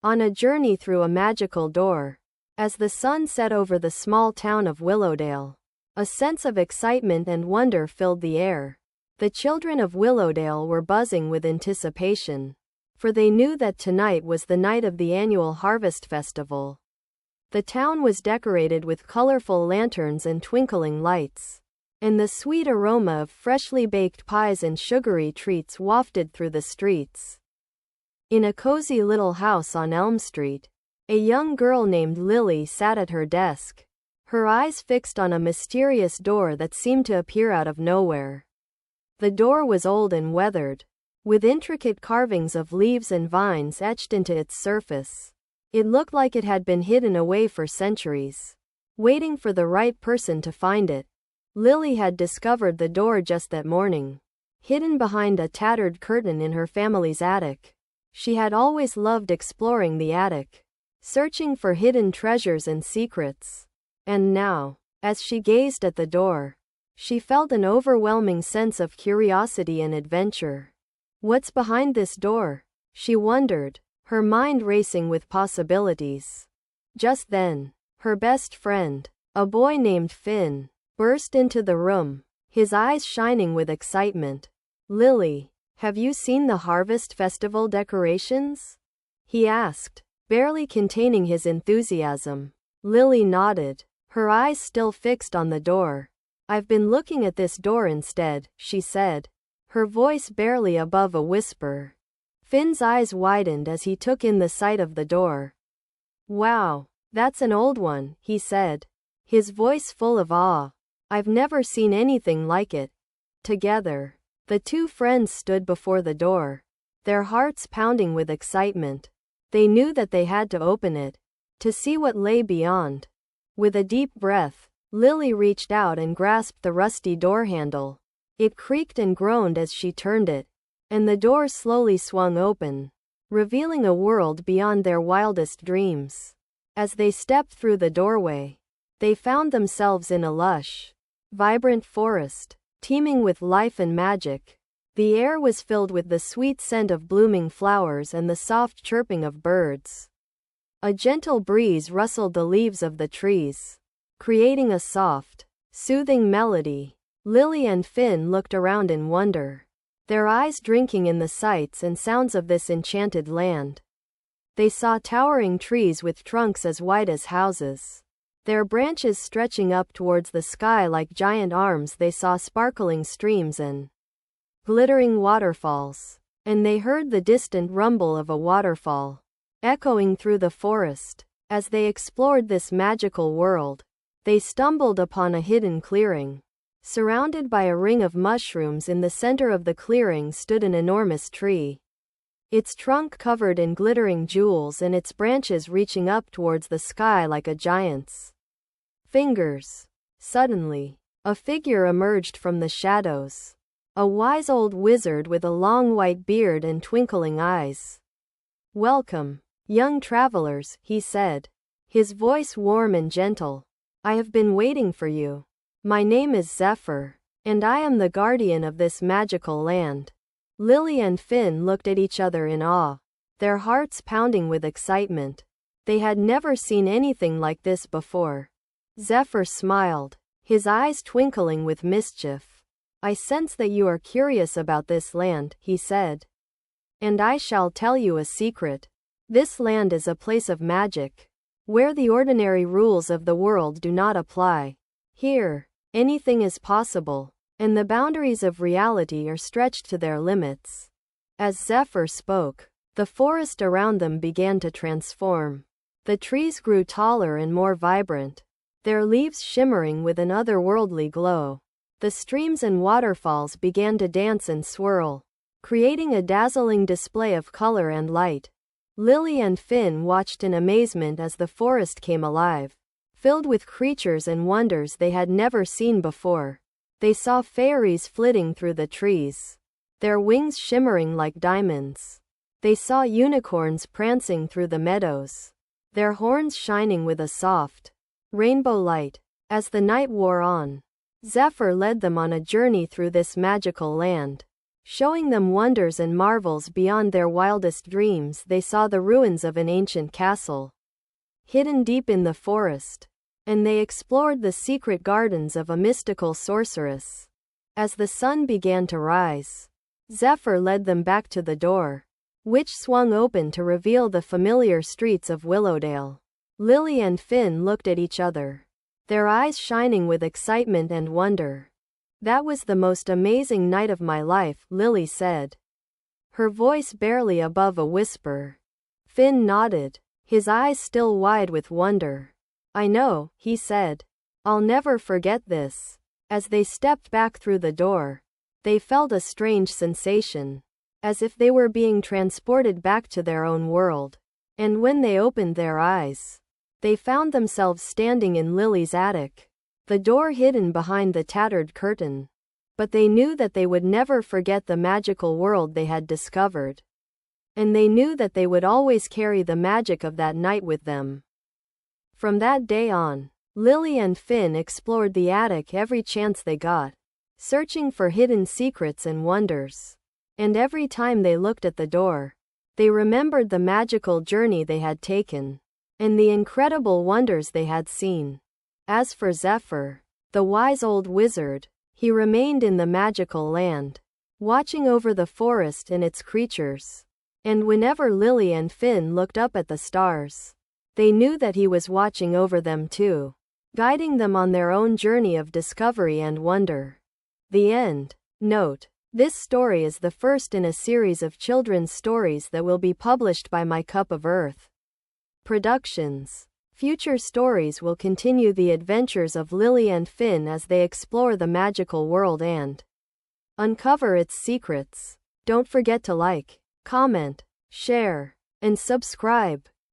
on a journey through a magical door. As the sun set over the small town of Willowdale, a sense of excitement and wonder filled the air. The children of Willowdale were buzzing with anticipation, for they knew that tonight was the night of the annual Harvest Festival. The town was decorated with colorful lanterns and twinkling lights, and the sweet aroma of freshly baked pies and sugary treats wafted through the streets. In a cozy little house on Elm Street, a young girl named Lily sat at her desk, her eyes fixed on a mysterious door that seemed to appear out of nowhere. The door was old and weathered, with intricate carvings of leaves and vines etched into its surface. It looked like it had been hidden away for centuries, waiting for the right person to find it. Lily had discovered the door just that morning, hidden behind a tattered curtain in her family's attic. She had always loved exploring the attic, searching for hidden treasures and secrets. And now, as she gazed at the door, she felt an overwhelming sense of curiosity and adventure. What's behind this door? She wondered, her mind racing with possibilities. Just then, her best friend, a boy named Finn, burst into the room, his eyes shining with excitement. "Lily, have you seen the Harvest Festival decorations?" he asked, barely containing his enthusiasm. Lily nodded, her eyes still fixed on the door. "I've been looking at this door instead," she said, her voice barely above a whisper. Finn's eyes widened as he took in the sight of the door. "Wow, that's an old one," he said, his voice full of awe. "I've never seen anything like it." Together, the two friends stood before the door, their hearts pounding with excitement. They knew that they had to open it, to see what lay beyond. With a deep breath, Lily reached out and grasped the rusty door handle. It creaked and groaned as she turned it, and the door slowly swung open, revealing a world beyond their wildest dreams. As they stepped through the doorway, they found themselves in a lush, vibrant forest, teeming with life and magic. The air was filled with the sweet scent of blooming flowers and the soft chirping of birds. A gentle breeze rustled the leaves of the trees, creating a soft, soothing melody. Lily and Finn looked around in wonder, their eyes drinking in the sights and sounds of this enchanted land. They saw towering trees with trunks as wide as houses, their branches stretching up towards the sky like giant arms. They saw sparkling streams and glittering waterfalls, and they heard the distant rumble of a waterfall, echoing through the forest. As they explored this magical world, they stumbled upon a hidden clearing. Surrounded by a ring of mushrooms, in the center of the clearing stood an enormous tree, its trunk covered in glittering jewels and its branches reaching up towards the sky like a giant's fingers. Suddenly, a figure emerged from the shadows, a wise old wizard with a long white beard and twinkling eyes. "Welcome, young travelers," he said, his voice warm and gentle. "I have been waiting for you. My name is Zephyr, and I am the guardian of this magical land." Lily and Finn looked at each other in awe, their hearts pounding with excitement. They had never seen anything like this before. Zephyr smiled, his eyes twinkling with mischief. "I sense that you are curious about this land," he said. "And I shall tell you a secret. This land is a place of magic, where the ordinary rules of the world do not apply. Here, anything is possible, and the boundaries of reality are stretched to their limits." As Zephyr spoke, the forest around them began to transform. The trees grew taller and more vibrant, their leaves shimmering with an otherworldly glow. The streams and waterfalls began to dance and swirl, creating a dazzling display of color and light. Lily and Finn watched in amazement as the forest came alive, filled with creatures and wonders they had never seen before. They saw fairies flitting through the trees, their wings shimmering like diamonds. They saw unicorns prancing through the meadows, their horns shining with a soft, rainbow light. As the night wore on, Zephyr led them on a journey through this magical land, showing them wonders and marvels beyond their wildest dreams. They saw the ruins of an ancient castle, hidden deep in the forest, and they explored the secret gardens of a mystical sorceress. As the sun began to rise, Zephyr led them back to the door, which swung open to reveal the familiar streets of Willowdale. Lily and Finn looked at each other, their eyes shining with excitement and wonder. "That was the most amazing night of my life," Lily said, her voice barely above a whisper. Finn nodded, his eyes still wide with wonder. "I know," he said. "I'll never forget this." As they stepped back through the door, they felt a strange sensation, as if they were being transported back to their own world. And when they opened their eyes, they found themselves standing in Lily's attic, the door hidden behind the tattered curtain. But they knew that they would never forget the magical world they had discovered. And they knew that they would always carry the magic of that night with them. From that day on, Lily and Finn explored the attic every chance they got, searching for hidden secrets and wonders. And every time they looked at the door, they remembered the magical journey they had taken, and the incredible wonders they had seen. As for Zephyr, the wise old wizard, he remained in the magical land, watching over the forest and its creatures. And whenever Lily and Finn looked up at the stars, they knew that he was watching over them too, guiding them on their own journey of discovery and wonder. The end. Note: this story is the first in a series of children's stories that will be published by My Cup of Earth Productions. Future stories will continue the adventures of Lily and Finn as they explore the magical world and uncover its secrets. Don't forget to like, comment, share, and subscribe.